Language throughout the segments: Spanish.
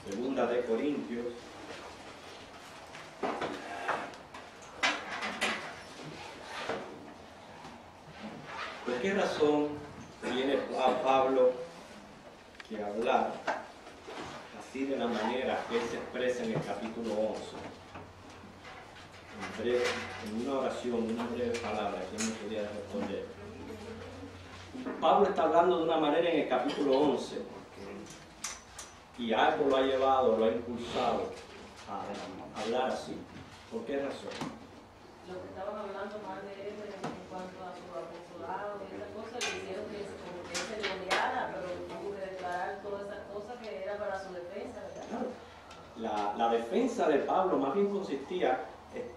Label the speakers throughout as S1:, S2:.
S1: Segunda de Corintios. ¿Por qué razón tiene a Pablo que hablar así de la manera que él se expresa en el capítulo 11? En una oración, una breve palabra, ¿quién me podría responder? Pablo está hablando de una manera en el capítulo 11 y algo lo ha llevado, lo ha impulsado a hablar así. ¿Por qué razón?
S2: Lo que estaban hablando más de él en cuanto a su apostolado y esas cosas, le hicieron que como que él se gloriara, pero tuvo que declarar todas esas cosas que era para su defensa, ¿verdad?
S1: La defensa de Pablo más bien consistía,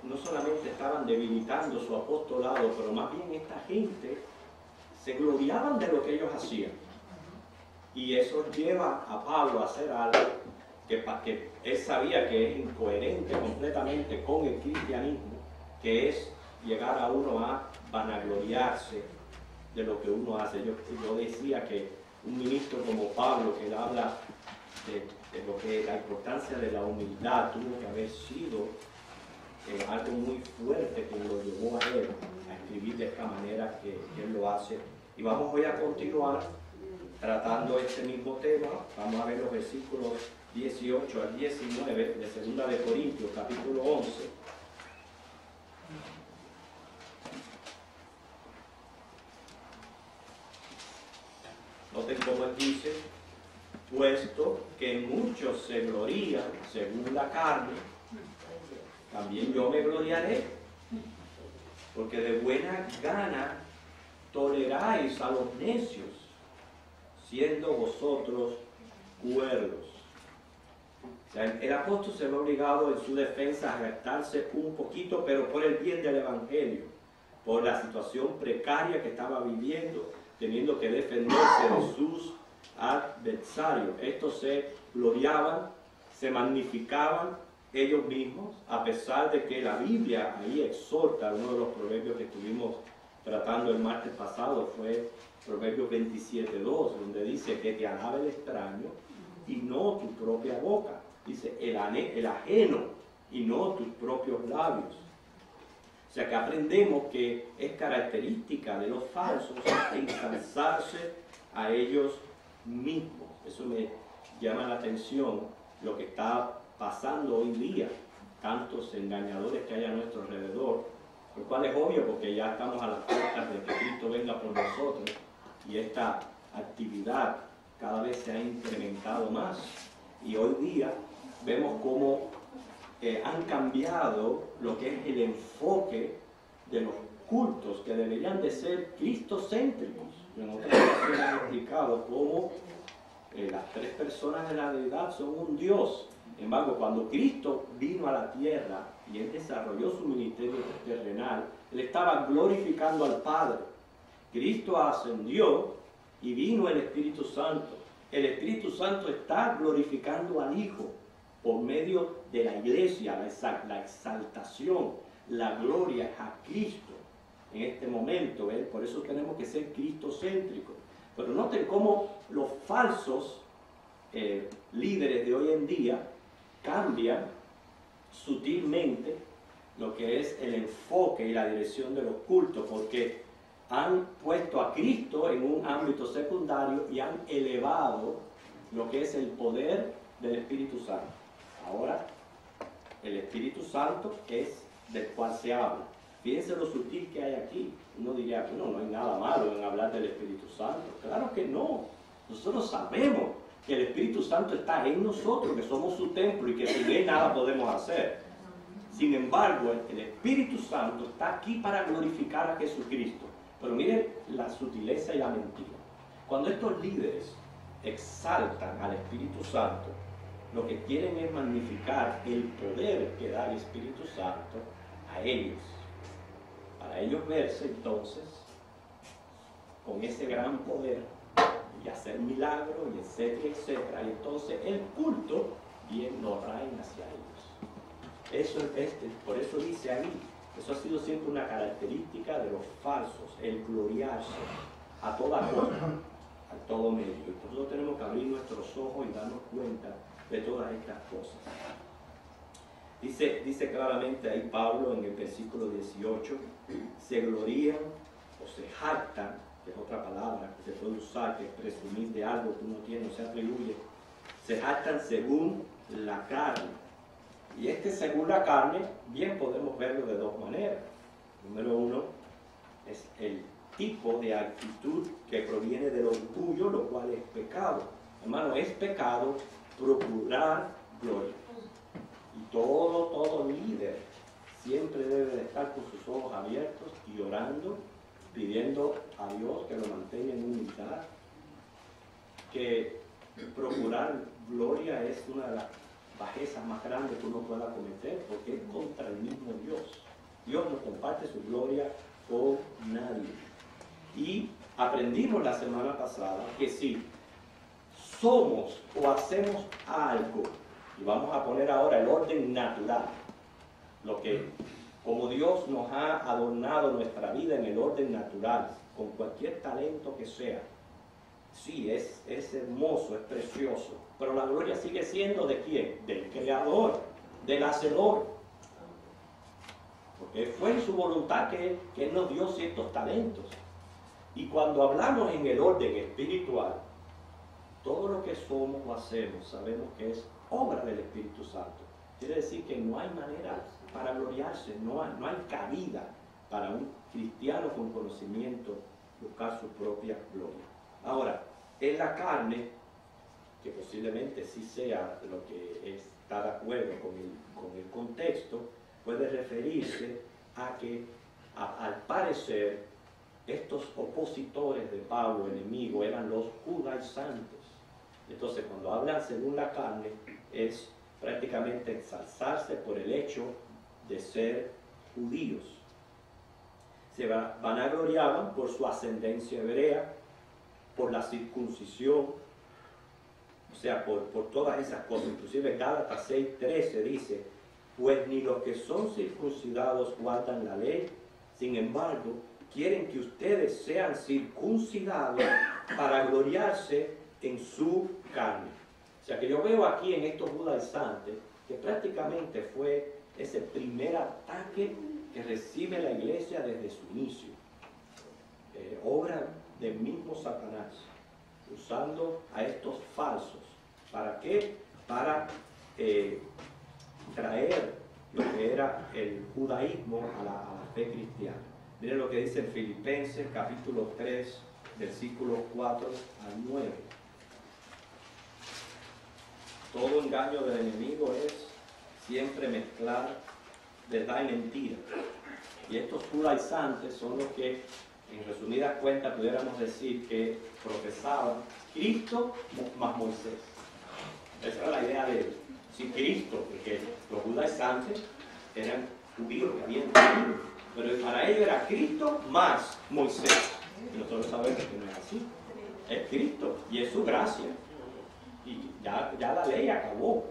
S1: no solamente estaban debilitando su apostolado, pero más bien esta gente se gloriaban de lo que ellos hacían. Y eso lleva a Pablo a hacer algo que él sabía que es incoherente completamente con el cristianismo, que es llegar a uno a vanagloriarse de lo que uno hace. Yo decía que un ministro como Pablo, que él habla de lo que la importancia de la humildad, tuvo que haber sido algo muy fuerte que lo llevó a él a escribir de esta manera que él lo hace. Y vamos hoy a continuar tratando este mismo tema. Vamos a ver los versículos 18 al 19 de Segunda de Corintios, capítulo 11. Noten cómo él dice: puesto que muchos se glorían según la carne, también yo me gloriaré, porque de buena gana toleráis a los necios, siendo vosotros cuerdos. O sea, el apóstol se ve obligado en su defensa a jactarse un poquito, pero por el bien del evangelio, por la situación precaria que estaba viviendo, teniendo que defenderse de sus adversarios. Estos se gloriaban, se magnificaban ellos mismos, a pesar de que la Biblia ahí exhorta. Uno de los proverbios que estuvimos tratando el martes pasado fue Proverbios 27:2, donde dice que te alabe el extraño y no tu propia boca. Dice el ajeno y no tus propios labios. O sea que aprendemos que es característica de los falsos ensalzarse a ellos mismos. Eso me llama la atención, lo que está pasando hoy día, tantos engañadores que hay a nuestro alrededor, lo cual es obvio porque ya estamos a las puertas de que Cristo venga por nosotros y esta actividad cada vez se ha incrementado más. Y hoy día vemos cómo han cambiado lo que es el enfoque de los cultos, que deberían de ser cristocéntricos. En otras ocasiones he explicado cómo las tres personas de la deidad son un Dios. Sin embargo, cuando Cristo vino a la tierra y él desarrolló su ministerio terrenal, él estaba glorificando al Padre. Cristo ascendió y vino el Espíritu Santo. El Espíritu Santo está glorificando al Hijo por medio de la iglesia, la exaltación, la gloria a Cristo en este momento. Por eso tenemos que ser cristocéntricos. Pero noten cómo los falsos líderes de hoy en día cambian sutilmente lo que es el enfoque y la dirección de los cultos, porque han puesto a Cristo en un ámbito secundario y han elevado lo que es el poder del Espíritu Santo. Ahora, el Espíritu Santo es del cual se habla. Fíjense lo sutil que hay aquí. Uno diría, bueno, no hay nada malo en hablar del Espíritu Santo. Claro que no. Nosotros sabemos que el Espíritu Santo está en nosotros, que somos su templo y que sin él nada podemos hacer. Sin embargo, el Espíritu Santo está aquí para glorificar a Jesucristo. Pero miren la sutileza y la mentira. Cuando estos líderes exaltan al Espíritu Santo, lo que quieren es magnificar el poder que da el Espíritu Santo a ellos. Para ellos verse entonces con ese gran poder y hacer milagros, y etcétera, etcétera. Y entonces el culto bien lo traen hacia ellos. Eso es por eso dice ahí, eso ha sido siempre una característica de los falsos, el gloriarse a toda costa, a todo medio. Y nosotros tenemos que abrir nuestros ojos y darnos cuenta de todas estas cosas. Dice claramente ahí Pablo en el versículo 18, se glorían o se jactan, que es otra palabra que se puede usar, que es presumir de algo que uno tiene o se atribuye, se jactan según la carne. Y según la carne, bien podemos verlo de dos maneras. Número uno, es el tipo de actitud que proviene del orgullo, lo cual es pecado. Hermano, es pecado procurar gloria. Y todo líder siempre debe de estar con sus ojos abiertos y orando, pidiendo a Dios que lo mantenga en humildad, que procurar gloria es una de las bajezas más grandes que uno pueda cometer, porque es contra el mismo Dios. Dios no comparte su gloria con nadie. Y aprendimos la semana pasada que si somos o hacemos algo, y vamos a poner ahora el orden natural, lo que como Dios nos ha adornado nuestra vida en el orden natural, con cualquier talento que sea, sí, es hermoso, es precioso, pero la gloria sigue siendo ¿de quién? Del Creador, del Hacedor. Porque fue en su voluntad que Él nos dio ciertos talentos. Y cuando hablamos en el orden espiritual, todo lo que somos o hacemos sabemos que es obra del Espíritu Santo. Quiere decir que no hay manera para gloriarse, no hay cabida para un cristiano con conocimiento buscar su propia gloria. Ahora, en la carne, que posiblemente sí sea lo que está de acuerdo con el contexto, puede referirse a que, al parecer, estos opositores de Pablo, enemigos, eran los judaizantes. Entonces, cuando hablan según la carne, es prácticamente ensalzarse por el hecho de ser judíos. Se vanagloriaban por su ascendencia hebrea, por la circuncisión, o sea, por todas esas cosas. Inclusive Gálatas 6:13 dice, pues ni los que son circuncidados guardan la ley, sin embargo, quieren que ustedes sean circuncidados para gloriarse en su carne. O sea que yo veo aquí en estos judaizantes que prácticamente fue ese primer ataque que recibe la iglesia desde su inicio. Obra del mismo Satanás, usando a estos falsos. ¿Para qué? Para traer lo que era el judaísmo a la fe cristiana. Miren lo que dice en Filipenses capítulo 3, versículos 4 al 9. Todo engaño del enemigo es siempre mezclar verdad y mentira. Y estos judaizantes son los que, en resumidas cuentas, pudiéramos decir que profesaban Cristo más Moisés. Esa era la idea de ellos. Sí, Cristo, porque los judaizantes eran judíos que habían entendido, pero para ellos era Cristo más Moisés. Y nosotros sabemos que no es así. Es Cristo y es su gracia. Y ya la ley acabó,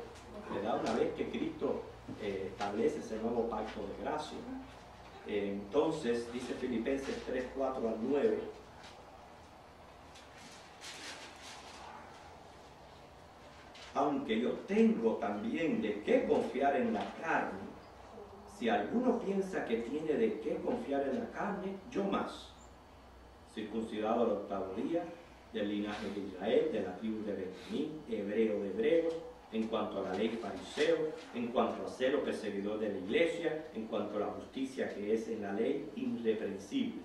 S1: ¿verdad? Una vez que Cristo establece ese nuevo pacto de gracia. Entonces, dice Filipenses 3, 4 al 9, aunque yo tengo también de qué confiar en la carne, si alguno piensa que tiene de qué confiar en la carne, yo más, circuncidado al 8º día, del linaje de Israel, de la tribu de Benjamín, hebreo de hebreos, en cuanto a la ley fariseo, en cuanto a celo perseguidor de la iglesia, en cuanto a la justicia que es en la ley, irreprensible.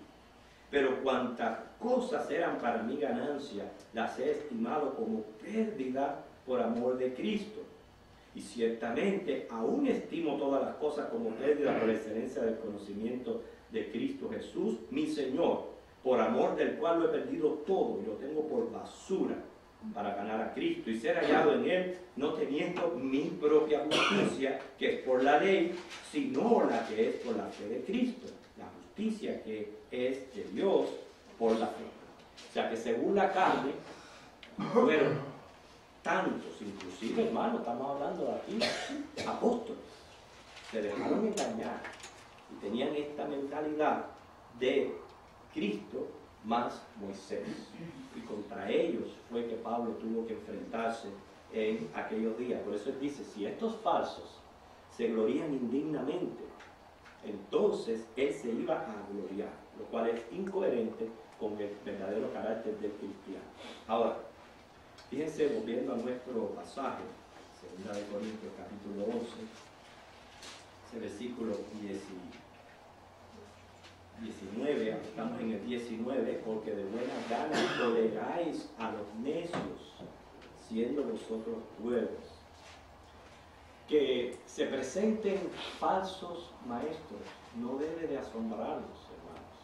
S1: Pero cuantas cosas eran para mi ganancia, las he estimado como pérdida por amor de Cristo. Y ciertamente aún estimo todas las cosas como pérdida por la excelencia del conocimiento de Cristo Jesús, mi Señor, por amor del cual lo he perdido todo y lo tengo por basura para ganar a Cristo y ser hallado en Él, no teniendo mi propia justicia, que es por la ley, sino la que es por la fe de Cristo, la justicia que es de Dios por la fe. O sea que según la carne, fueron tantos, inclusive, hermano, estamos hablando de aquí, apóstoles, se dejaron engañar y tenían esta mentalidad de Cristo más Moisés. Y contra ellos fue que Pablo tuvo que enfrentarse en aquellos días. Por eso él dice, si estos falsos se glorían indignamente, entonces él se iba a gloriar, lo cual es incoherente con el verdadero carácter del cristiano. Ahora, fíjense, volviendo a nuestro pasaje, 2 de Corintios capítulo 11, ese versículo 19, estamos en el 19, porque de buena gana toleráis a los necios, siendo vosotros pueblos. Que se presenten falsos maestros no debe de asombrarnos, hermanos.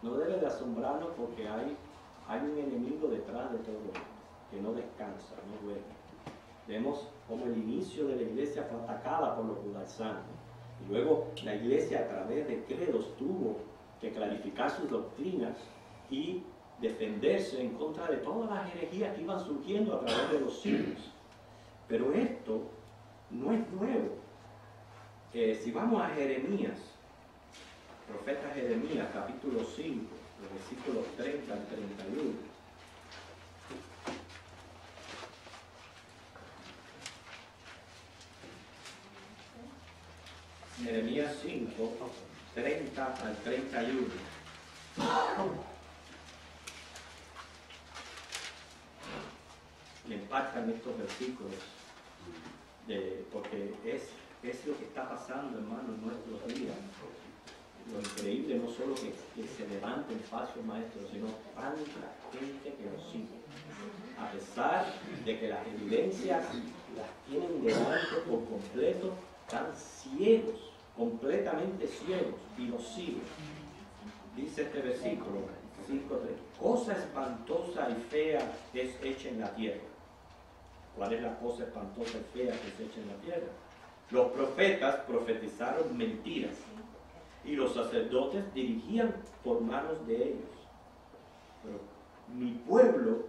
S1: No debe de asombrarnos porque hay un enemigo detrás de todo esto, que no descansa, no duerme. Vemos como el inicio de la iglesia fue atacada por los judaizantes. Y luego la iglesia a través de credos tuvo que clarificar sus doctrinas y defenderse en contra de todas las herejías que iban surgiendo a través de los siglos. Pero esto no es nuevo. Si vamos a Jeremías, profeta Jeremías, capítulo 5, los versículos 30 al 31. Jeremías 5, 30 al 31. Me impactan estos versículos, porque es lo que está pasando, hermano, en nuestros días. Lo increíble no solo que se levanten falsos maestros, sino tanta gente que los sigue. A pesar de que las evidencias las tienen delante por completo, están ciegos, completamente ciegos, y los siguen. Dice este versículo 5:3: cosa espantosa y fea es hecha en la tierra. ¿Cuál es la cosa espantosa y fea que es hecha en la tierra? Los profetas profetizaron mentiras y los sacerdotes dirigían por manos de ellos. Pero mi pueblo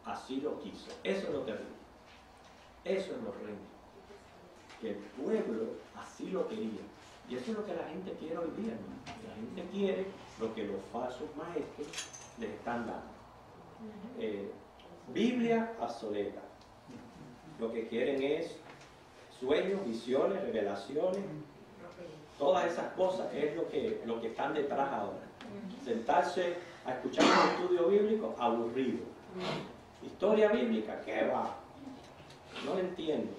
S1: así lo quiso. Eso es lo terrible. Eso es lo horrendo. Que el pueblo así lo quería. Y eso es lo que la gente quiere hoy día, ¿no? La gente quiere lo que los falsos maestros les están dando. Biblia obsoleta. Lo que quieren es sueños, visiones, revelaciones. Todas esas cosas es lo que están detrás ahora. Sentarse a escuchar un estudio bíblico, aburrido. Historia bíblica, ¿qué va? No lo entiendo.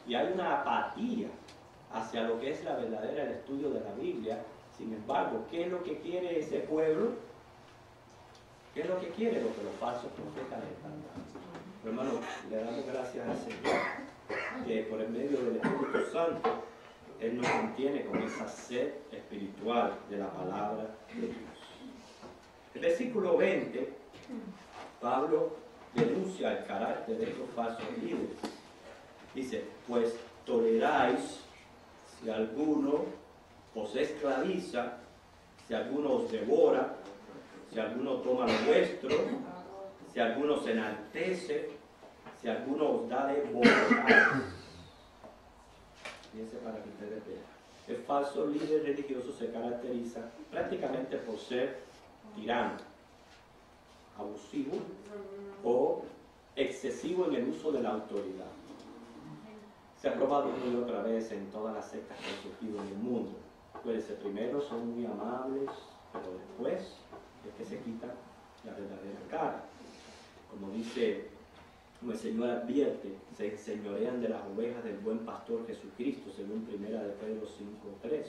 S1: Y hay una apatía hacia lo que es la verdadera el estudio de la Biblia. Sin embargo, ¿qué es lo que quiere ese pueblo? ¿Qué es lo que quiere? Lo que los falsos profetas le están dando. Pero, hermano, le damos gracias al Señor que por el medio del Espíritu Santo Él nos mantiene con esa sed espiritual de la palabra de Dios. El versículo 20, Pablo denuncia el carácter de estos falsos líderes. Dice, pues toleráis si alguno os esclaviza, si alguno os devora, si alguno toma lo vuestro, si alguno se enaltece, si alguno os da de botar. Fíjense para que ustedes vean. El falso líder religioso se caracteriza prácticamente por ser tirano, abusivo o excesivo en el uso de la autoridad. Se ha probado una y otra vez en todas las sectas que han surgido en el mundo. Pues primero son muy amables, pero después es que se quita la verdadera cara. Como dice, como el Señor advierte, se enseñorean de las ovejas del buen pastor Jesucristo, según 1 de Pedro 5:3.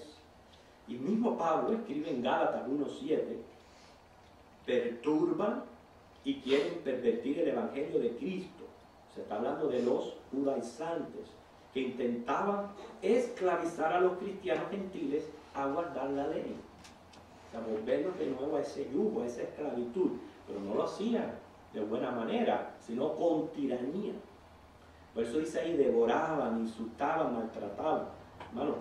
S1: Y mismo Pablo escribe en Gálatas 1:7, perturban y quieren pervertir el evangelio de Cristo. Se está hablando de los judaizantes, que intentaban esclavizar a los cristianos gentiles a guardar la ley. O sea, volverlos de nuevo a ese yugo, a esa esclavitud. Pero no lo hacían de buena manera, sino con tiranía. Por eso dice ahí, devoraban, insultaban, maltrataban. Hermano,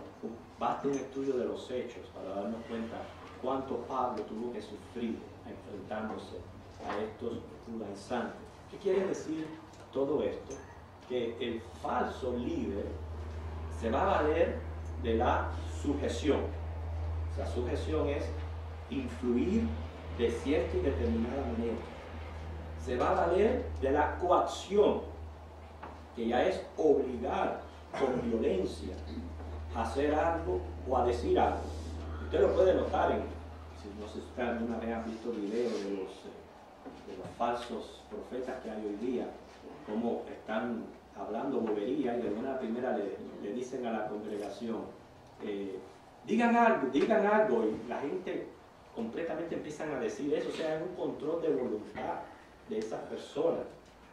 S1: basta un estudio de los hechos para darnos cuenta cuánto Pablo tuvo que sufrir enfrentándose a estos judaizantes. ¿Qué quiere decir todo esto? Que el falso líder se va a valer de la sujeción. O sea, sujeción es influir de cierta y determinada manera. Se va a valer de la coacción, que ya es obligar con violencia a hacer algo o a decir algo. Usted lo puede notar si no sé si usted alguna vez ha visto videos de los falsos profetas que hay hoy día, cómo están hablando bobería y de una primera le dicen a la congregación, digan algo, y la gente completamente empiezan a decir eso. O sea, es un control de voluntad de esas personas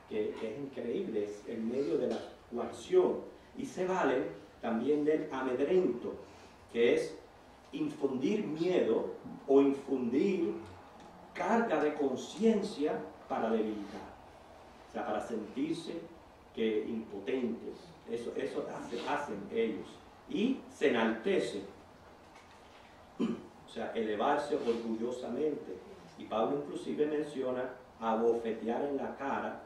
S1: que es increíble, es en medio de la coacción. Y se valen también del amedrento, que es infundir miedo o infundir carga de conciencia para debilitar, o sea, para sentirse que impotentes. Eso hacen ellos. Y se enaltecen, o sea, elevarse orgullosamente. Y Pablo inclusive menciona abofetear en la cara,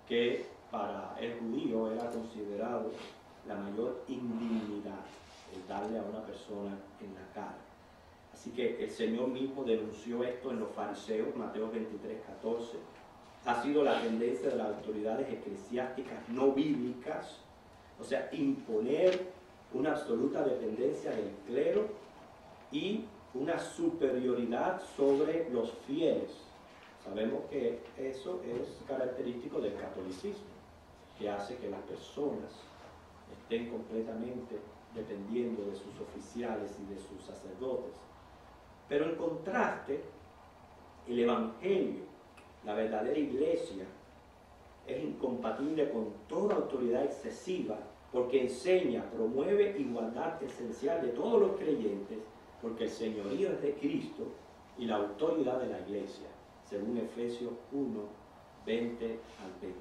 S1: que para el judío era considerado la mayor indignidad, el darle a una persona en la cara. Así que el Señor mismo denunció esto en los fariseos, Mateo 23:14. Ha sido la tendencia de las autoridades eclesiásticas no bíblicas, o sea, imponer una absoluta dependencia del clero y una superioridad sobre los fieles. Sabemos que eso es característico del catolicismo, que hace que las personas estén completamente dependiendo de sus oficiales y de sus sacerdotes. Pero en contraste, el Evangelio, la verdadera iglesia, es incompatible con toda autoridad excesiva, porque enseña, promueve igualdad esencial de todos los creyentes, porque el señorío es de Cristo y la autoridad de la iglesia, según Efesios 1, 20 al 23.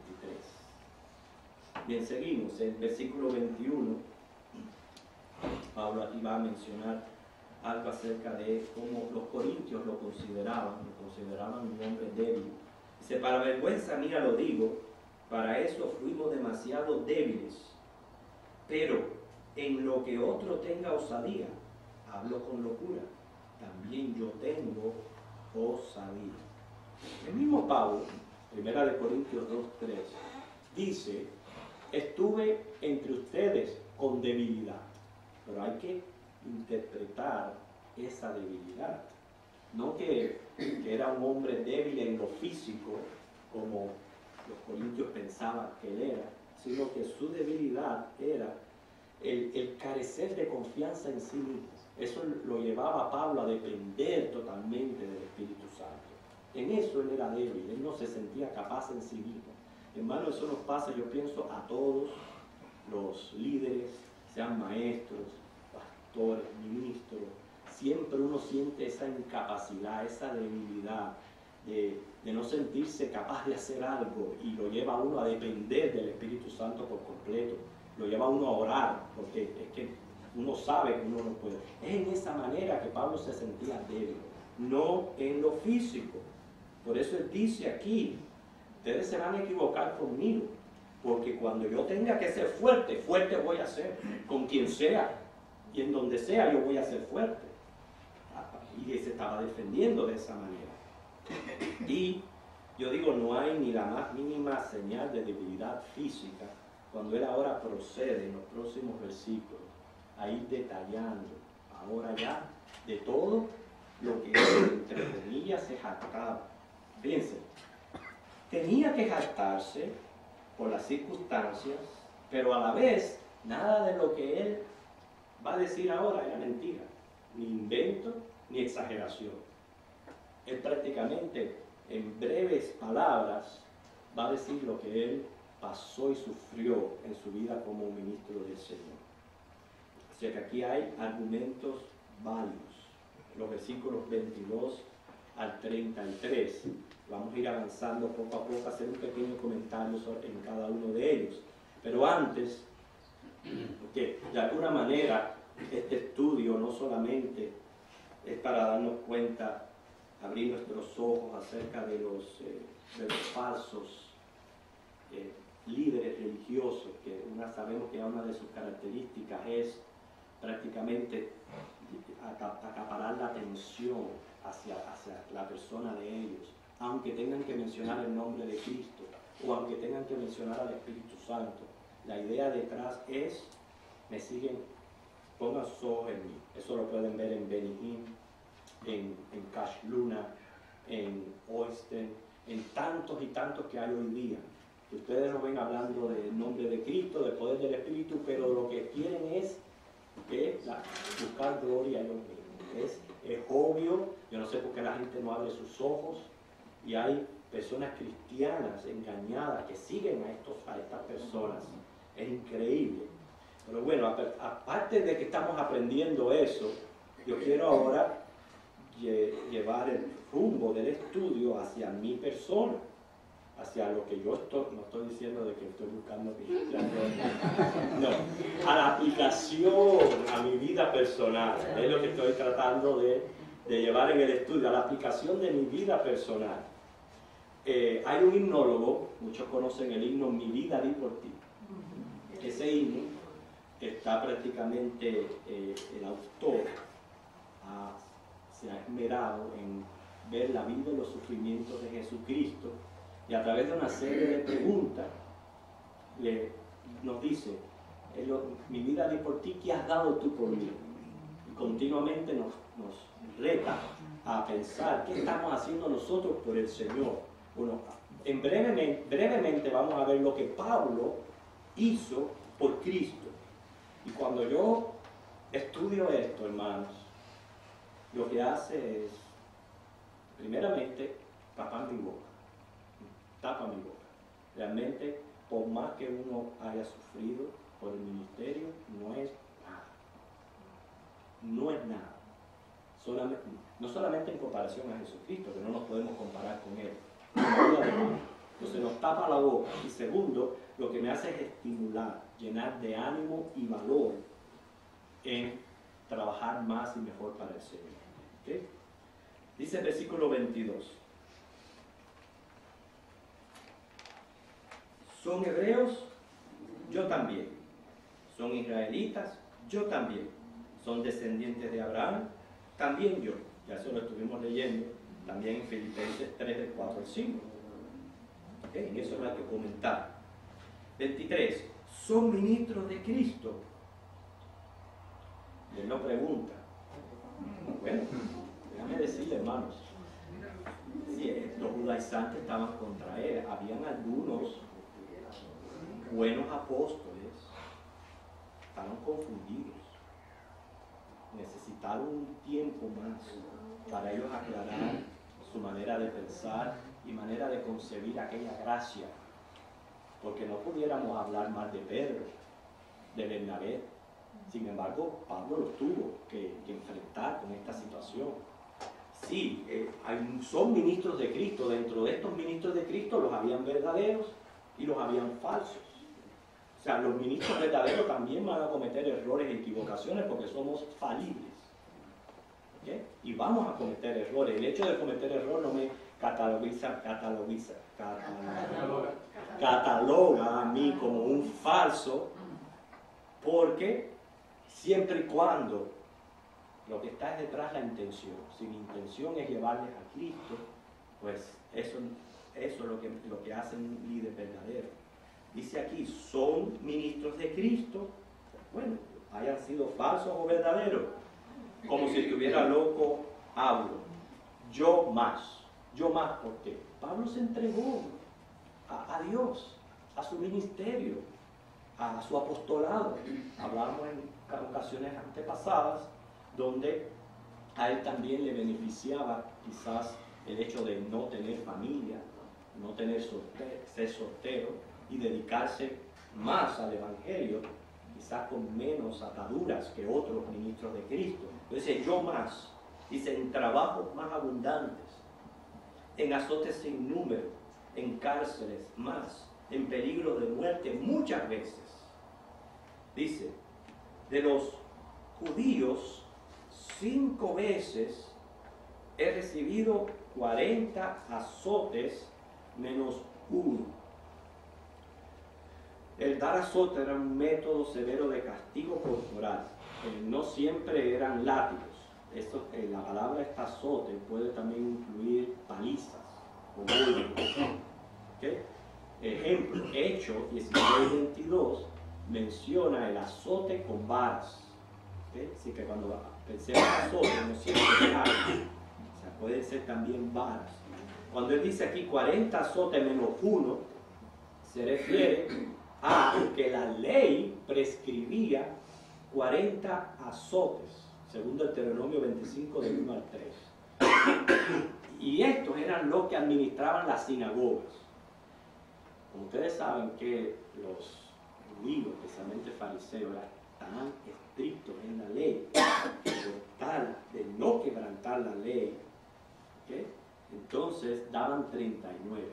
S1: Bien, seguimos. En el versículo 21, Pablo aquí va a mencionar algo acerca de cómo los corintios lo consideraban un hombre débil. Dice, para vergüenza mía lo digo, para eso fuimos demasiado débiles, pero en lo que otro tenga osadía, hablo con locura, también yo tengo osadía. El mismo Pablo, 1 Corintios 2:3, dice, estuve entre ustedes con debilidad, pero hay que interpretar esa debilidad. No que era un hombre débil en lo físico, como los corintios pensaban que él era, sino que su debilidad era el carecer de confianza en sí mismo. Eso lo llevaba a Pablo a depender totalmente del Espíritu Santo. En eso él era débil, él no se sentía capaz en sí mismo. Hermano, eso nos pasa, yo pienso, a todos los líderes, sean maestros, pastores, ministros. Siempre uno siente esa incapacidad, esa debilidad de no sentirse capaz de hacer algo, y lo lleva a uno a depender del Espíritu Santo por completo. Lo lleva a uno a orar, porque es que uno sabe que uno no puede. Es en esa manera que Pablo se sentía débil, no en lo físico. Por eso él dice aquí, ustedes se van a equivocar conmigo, porque cuando yo tenga que ser fuerte, fuerte voy a ser, con quien sea, y en donde sea yo voy a ser fuerte. Y él se estaba defendiendo de esa manera. Y yo digo, no hay ni la más mínima señal de debilidad física cuando él ahora procede en los próximos versículos a ir detallando, ahora ya, de todo lo que él, entre comillas, se jactaba. Fíjense, tenía que jactarse por las circunstancias, pero a la vez, nada de lo que él va a decir ahora era mentira, ni invento, ni exageración. Él prácticamente, en breves palabras, va a decir lo que él pasó y sufrió en su vida como ministro del Señor. O sea que aquí hay argumentos válidos. Los versículos 22 al 33. Vamos a ir avanzando poco a poco, a hacer un pequeño comentario en cada uno de ellos. Pero antes, porque de alguna manera este estudio no solamente es para darnos cuenta, abrir nuestros ojos acerca de los falsos líderes religiosos, que sabemos que una de sus características es prácticamente acaparar la atención hacia la persona de ellos, aunque tengan que mencionar el nombre de Cristo o aunque tengan que mencionar al Espíritu Santo. La idea detrás es, me siguen, pongan sus ojos en mí. Eso lo pueden ver en Benny Hinn, en Cash Luna, en Oyster, en tantos y tantos que hay hoy día. Ustedes lo ven hablando del nombre de Cristo, del poder del Espíritu, pero lo que quieren es buscar gloria a ellos mismos. Es obvio, yo no sé por qué la gente no abre sus ojos, y hay personas cristianas engañadas que siguen a estas personas. Es increíble. Pero bueno, aparte de que estamos aprendiendo eso, yo quiero ahora llevar el rumbo del estudio hacia mi persona, hacia lo que yo no estoy diciendo de que estoy buscando no, a la aplicación a mi vida personal, es lo que estoy tratando de llevar en el estudio, a la aplicación de mi vida personal. Hay un himnólogo, muchos conocen el himno Mi vida di por ti. Ese himno está prácticamente, el autor se ha esmerado en ver la vida y los sufrimientos de Jesucristo, y a través de una serie de preguntas nos dice, mi vida di por ti, ¿qué has dado tú por mí? Y continuamente nos reta a pensar qué estamos haciendo nosotros por el Señor. Bueno, brevemente vamos a ver lo que Pablo hizo por Cristo. Y cuando yo estudio esto, hermanos, lo que hace es, primeramente, tapar mi boca. Tapa mi boca. Realmente, por más que uno haya sufrido por el ministerio, no es nada. No es nada. No solamente en comparación a Jesucristo, que no nos podemos comparar con Él. Entonces nos tapa la boca. Y segundo, lo que me hace es estimular, llenar de ánimo y valor en trabajar más y mejor para el Señor. ¿Okay? Dice el versículo 22. ¿Son hebreos? Yo también. ¿Son israelitas? Yo también. ¿Son descendientes de Abraham? También yo. Ya eso lo estuvimos leyendo también en Filipenses 3, del 4 al 5. ¿Okay? En eso no hay que comentar. 23. ¿Son ministros de Cristo? Y él lo pregunta. Bueno, déjame decirle, hermanos. Sí, los judaizantes estaban contra él. Habían algunos buenos apóstoles, estaban confundidos. Necesitaron un tiempo más para ellos aclarar su manera de pensar y manera de concebir aquella gracia, porque no pudiéramos hablar mal de Pedro, de Bernabé. Sin embargo, Pablo los tuvo que enfrentar con esta situación. Sí, son ministros de Cristo. Dentro de estos ministros de Cristo los habían verdaderos y los habían falsos. O sea, los ministros verdaderos también van a cometer errores y equivocaciones porque somos falibles. ¿Okay? Y vamos a cometer errores. El hecho de cometer error no me cataloga a mí como un falso, porque siempre y cuando lo que está es detrás la intención. Si mi intención es llevarles a Cristo, pues eso es lo que hace un líder verdadero. Dice aquí, son ministros de Cristo. Bueno, hayan sido falsos o verdaderos. Como si estuviera loco, hablo. Yo más, ¿por qué? Pablo se entregó a Dios, a su ministerio, a su apostolado. Hablamos en ocasiones antepasadas donde a él también le beneficiaba quizás el hecho de no tener familia, no tener ser soltero y dedicarse más al Evangelio, quizás con menos ataduras que otros ministros de Cristo. Entonces yo más, dice, en trabajos más abundantes, en azotes sin número, en cárceles más, en peligro de muerte muchas veces. Dice, de los judíos 5 veces he recibido 40 azotes menos 1. El dar azote era un método severo de castigo corporal. No siempre eran látigos. La palabra azote puede también incluir palizas o golpes. ¿Okay? Ejemplo, Hechos 16:22 menciona el azote con varas. ¿Okay? Así que cuando pensemos en azote, no siempre es algo. O sea, pueden ser también varas. Cuando él dice aquí 40 azotes menos 1, se refiere a que la ley prescribía 40 azotes, según Deuteronomio 25, del 1 al 3. Y estos eran los que administraban las sinagogas. Como ustedes saben que los judíos, especialmente fariseos, eran tan estrictos en la ley, por tal de no quebrantar la ley, ¿okay? Entonces daban 39.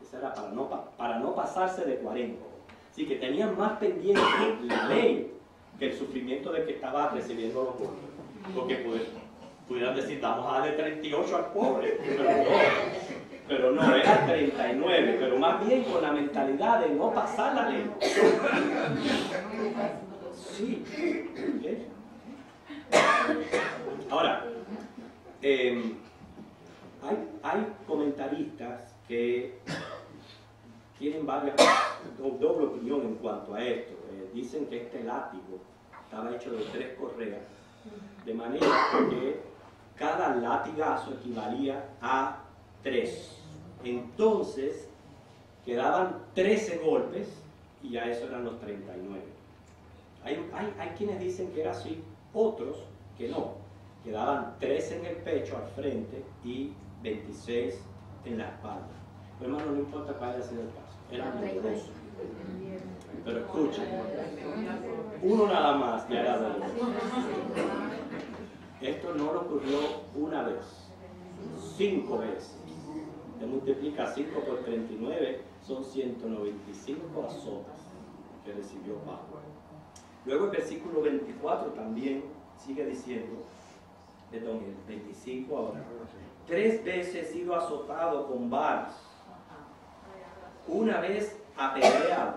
S1: Eso era para no pasarse de 40. Así que tenían más pendiente la ley que el sufrimiento de que estaba recibiendo los pobres. Porque pudieran decir, vamos a darle 38 al pobre, pero no, era 39, pero más bien con la mentalidad de no pasar la ley. Sí. ¿Okay? Ahora, hay comentaristas que tienen doble opinión en cuanto a esto. Dicen que este látigo estaba hecho de 3 correas, de manera que cada latigazo equivalía a 3. Entonces quedaban 13 golpes y ya eso eran los 39. Hay quienes dicen que era así, otros que no. Quedaban 13 en el pecho al frente y 26 en la espalda. Pero hermano, no importa cuál haya sido el caso, eran dolorosos. Pero escuchen, uno nada más ya era doloroso. Esto no le ocurrió una vez, 5 veces. Se multiplica 5 por 39, son 195 azotes que recibió Pablo. Luego el versículo 24 también sigue diciendo, perdón, el 25 ahora, 3 veces he sido azotado con varas, una vez apedreado,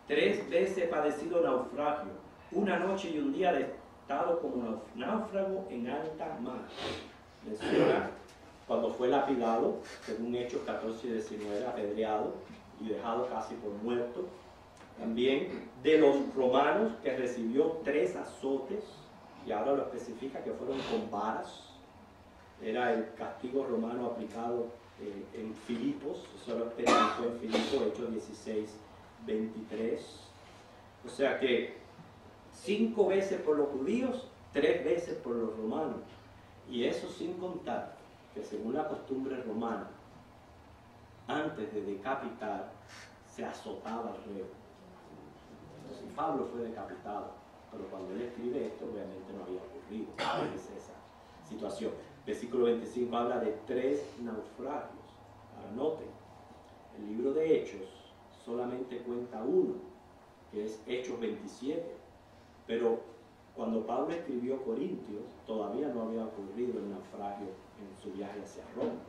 S1: 3 veces he padecido naufragio, una noche y un día he estado como náufrago en alta mar. Menciona cuando fue lapidado, según Hechos 14 y 19, apedreado y dejado casi por muerto. También de los romanos, que recibió 3 azotes, y ahora lo especifica que fueron con varas. Era el castigo romano aplicado en Filipos, eso lo experimentó en Filipos, Hechos 16, 23. O sea que 5 veces por los judíos, 3 veces por los romanos. Y eso sin contar que según la costumbre romana, antes de decapitar, se azotaba al reo. Entonces Pablo fue decapitado, pero cuando él escribe esto, obviamente no había ocurrido esa situación. Versículo 25 habla de 3 naufragios. Ahora noten, el libro de Hechos solamente cuenta uno, que es Hechos 27, pero cuando Pablo escribió Corintios, todavía no había ocurrido el naufragio en su viaje hacia Roma.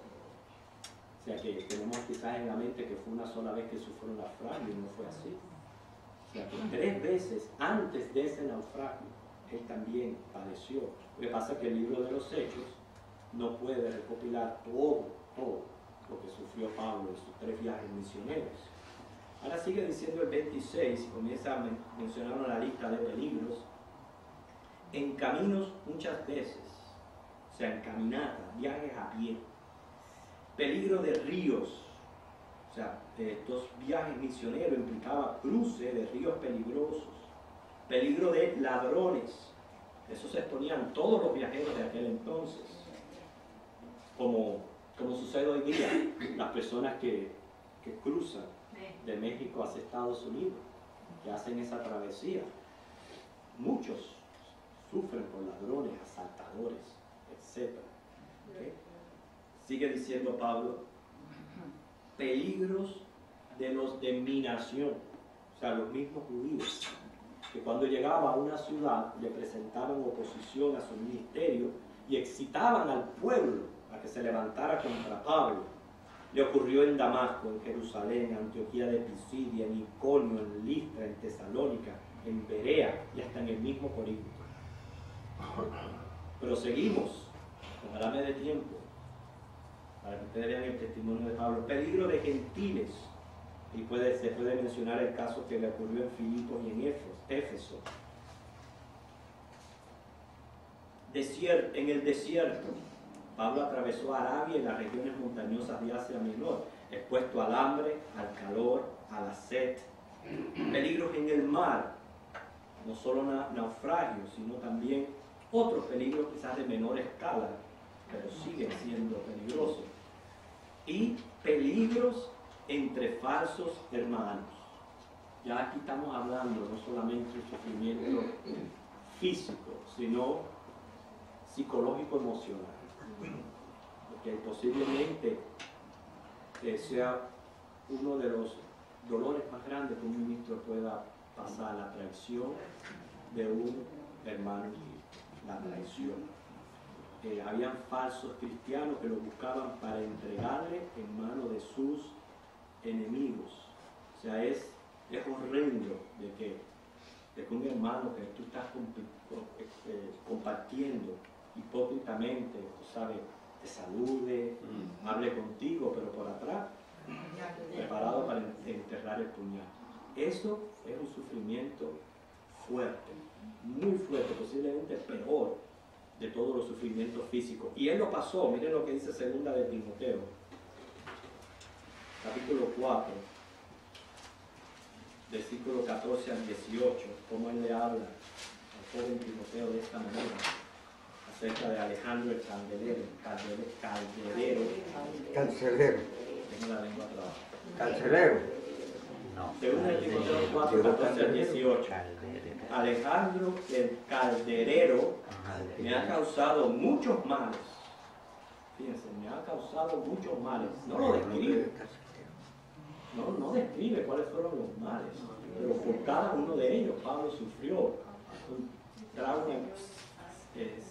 S1: O sea que tenemos quizás en la mente que fue una sola vez que sufrió un naufragio y no fue así. O sea que 3 veces antes de ese naufragio, él también padeció. Lo que pasa es que el libro de los Hechos no puede recopilar todo lo que sufrió Pablo en sus 3 viajes misioneros. Ahora sigue diciendo el 26 y comienza a mencionar una lista de peligros. En caminos muchas veces, o sea, en caminatas, viajes a pie, peligro de ríos, o sea, estos viajes misioneros implicaban cruce de ríos peligrosos, peligro de ladrones, eso se exponían todos los viajeros de aquel entonces, como sucede hoy día, las personas que cruzan de México hacia Estados Unidos, que hacen esa travesía, muchos sufren por ladrones, asaltadores, etc. ¿Okay? Sigue diciendo Pablo, peligros de los de mi nación, o sea, los mismos judíos, que cuando llegaba a una ciudad le presentaban oposición a su ministerio y excitaban al pueblo a que se levantara contra Pablo. Le ocurrió en Damasco, en Jerusalén, en Antioquía de Pisidia, en Iconio, en Listra, en Tesalónica, en Berea y hasta en el mismo Corinto. Pero seguimos, ojalá me dé tiempo, para que ustedes vean el testimonio de Pablo. Peligro de gentiles, Y se puede mencionar el caso que le ocurrió en Filipos y en Éfeso. En el desierto, Pablo atravesó Arabia y las regiones montañosas de Asia Menor, expuesto al hambre, al calor, a la sed, peligros en el mar, no solo naufragios, sino también otros peligros quizás de menor escala, pero siguen siendo peligrosos, y peligros entre falsos hermanos. Ya aquí estamos hablando no solamente de sufrimiento físico, sino psicológico, emocional, porque posiblemente sea uno de los dolores más grandes que un ministro pueda pasar, la traición de un hermano en Cristo, la traición. Habían falsos cristianos que lo buscaban para entregarle en manos de sus enemigos. O sea, es horrendo de que un hermano que tú estás compartiendo hipócritamente, tú sabes, te salude, hable contigo, pero por atrás, preparado para enterrar el puñal. Eso es un sufrimiento fuerte, muy fuerte, posiblemente peor de todos los sufrimientos físicos. Y él lo pasó. Miren lo que dice 2 de Timoteo, capítulo 4, versículo 14 al 18, cómo él le habla al joven Timoteo de esta manera, acerca de Alejandro el Cancelero. Tengo la lengua trabada.
S3: Cancelero.
S1: No. 2 de Timoteo 4, 14 al 18. Alejandro el Calderero me ha causado muchos males. Fíjense, me ha causado muchos males. No lo describe. No describe cuáles fueron los males. Pero por cada uno de ellos Pablo sufrió un trauma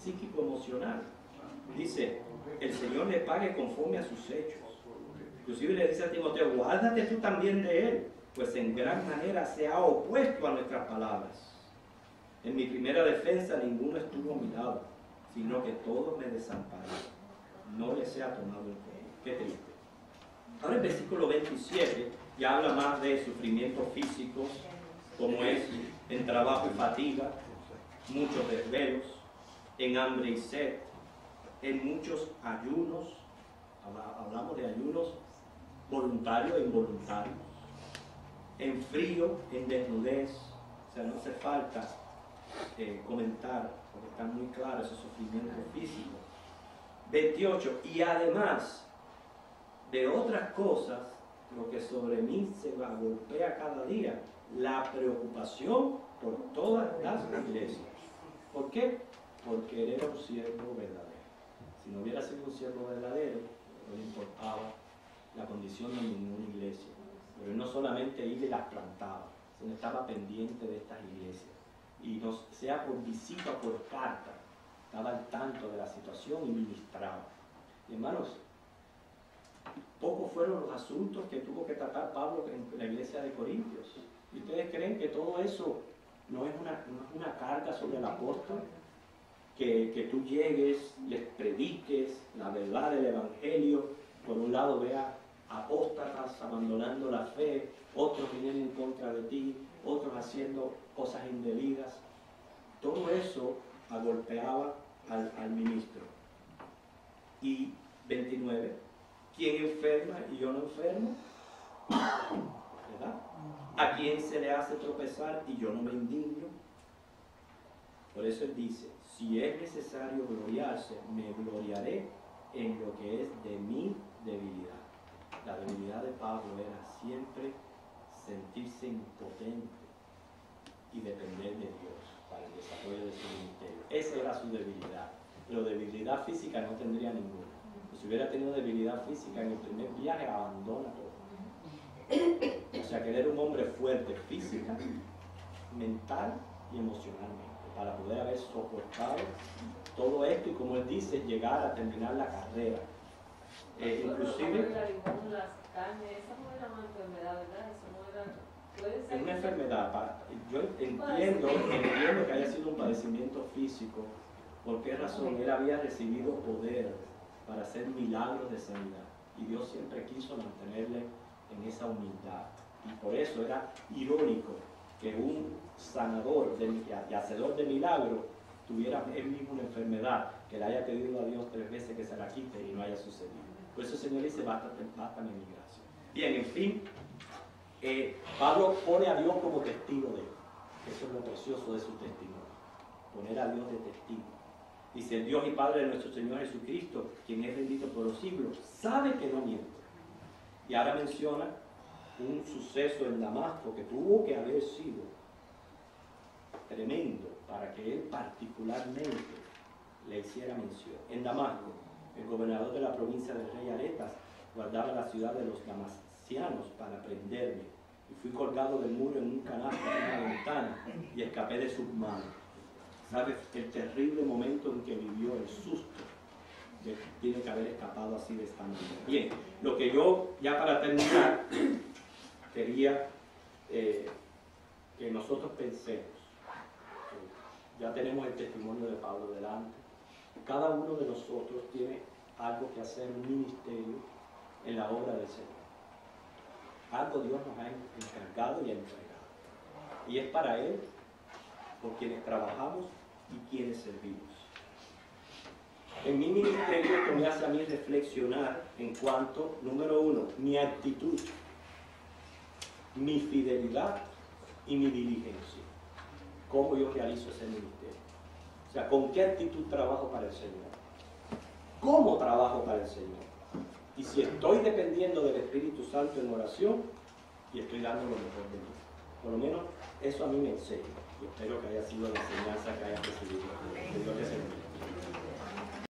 S1: psíquico emocional. Dice, el Señor le pague conforme a sus hechos. Inclusive le dice a Timoteo, guárdate tú también de él, pues en gran manera se ha opuesto a nuestras palabras. En mi primera defensa ninguno estuvo a mi lado, sino que todos me desampararon. No les sea tomado el pelo. Qué triste. Ahora el versículo 27 ya habla más de sufrimientos físicos, como es en trabajo y fatiga, muchos desvelos, en hambre y sed, en muchos ayunos. Hablamos de ayunos voluntarios e involuntarios, en frío, en desnudez. O sea, no hace falta comentar, porque está muy claro ese sufrimiento físico. 28, y además de otras cosas, lo que sobre mí se golpea cada día, la preocupación por todas las iglesias. ¿Por qué? Porque era un siervo verdadero. Si no hubiera sido un siervo verdadero, no le importaba la condición de ninguna iglesia. Pero él no solamente iba y las plantaba, sino estaba pendiente de estas iglesias. Y no sea por visita o por carta, estaba al tanto de la situación y ministraba. Y hermanos, pocos fueron los asuntos que tuvo que tratar Pablo en la iglesia de Corintios. ¿Y ustedes creen que todo eso no es una carga sobre el apóstol? Que tú llegues, les prediques la verdad del evangelio, por un lado vea apóstatas abandonando la fe, otros viniendo en contra de ti, otros haciendo cosas indebidas. Todo eso agolpeaba al ministro. Y 29, ¿quién enferma y yo no enfermo? ¿Verdad? ¿A quién se le hace tropezar y yo no me indigno? Por eso él dice, si es necesario gloriarse, me gloriaré en lo que es de mi debilidad. La debilidad de Pablo era siempre sentirse impotente y depender de Dios para el desarrollo de su ministerio. Esa era su debilidad. Pero debilidad física no tendría ninguna. Si hubiera tenido debilidad física en el primer viaje, abandona todo. O sea, que él era un hombre fuerte física, mental y emocionalmente, para poder haber soportado todo esto y, como él dice, llegar a terminar la carrera. Inclusive es una enfermedad. Yo entiendo que haya sido un padecimiento físico. ¿Por qué razón? Él había recibido poder para hacer milagros de sanidad y Dios siempre quiso mantenerle en esa humildad. Y por eso era irónico que un sanador y hacedor de milagros tuviera él mismo una enfermedad, que le haya pedido a Dios 3 veces que se la quite y no haya sucedido. Por eso el Señor dice, bátame mi gracia. Bien, en fin, Pablo pone a Dios como testigo de él. Eso es lo precioso de su testimonio, poner a Dios de testigo. Dice, el Dios y Padre de nuestro Señor Jesucristo, quien es bendito por los siglos, sabe que no miente. Y ahora menciona un suceso en Damasco que tuvo que haber sido tremendo para que él particularmente le hiciera mención. En Damasco, el gobernador de la provincia del rey Aretas guardaba la ciudad de los damascianos para prenderme, y fui colgado del muro en un canasto en una ventana y escapé de sus manos. ¿Sabes? El terrible momento en que vivió, el susto de que tiene que haber escapado así de esta manera. Bien, lo que yo, ya para terminar, quería que nosotros pensemos. Ya tenemos el testimonio de Pablo delante. Cada uno de nosotros tiene algo que hacer, un ministerio en la obra del Señor. Algo Dios nos ha encargado y entregado. Y es para Él, por quienes trabajamos y quienes servimos. En mi ministerio esto me hace a mí reflexionar en cuanto, número 1, mi actitud, mi fidelidad y mi diligencia. ¿Cómo yo realizo ese ministerio? O sea, ¿con qué actitud trabajo para el Señor? ¿Cómo trabajo para el Señor? Y si estoy dependiendo del Espíritu Santo en oración y estoy dando lo mejor de mí. Por lo menos eso a mí me enseña. Y espero que haya sido la enseñanza que haya recibido. Que Dios les bendiga.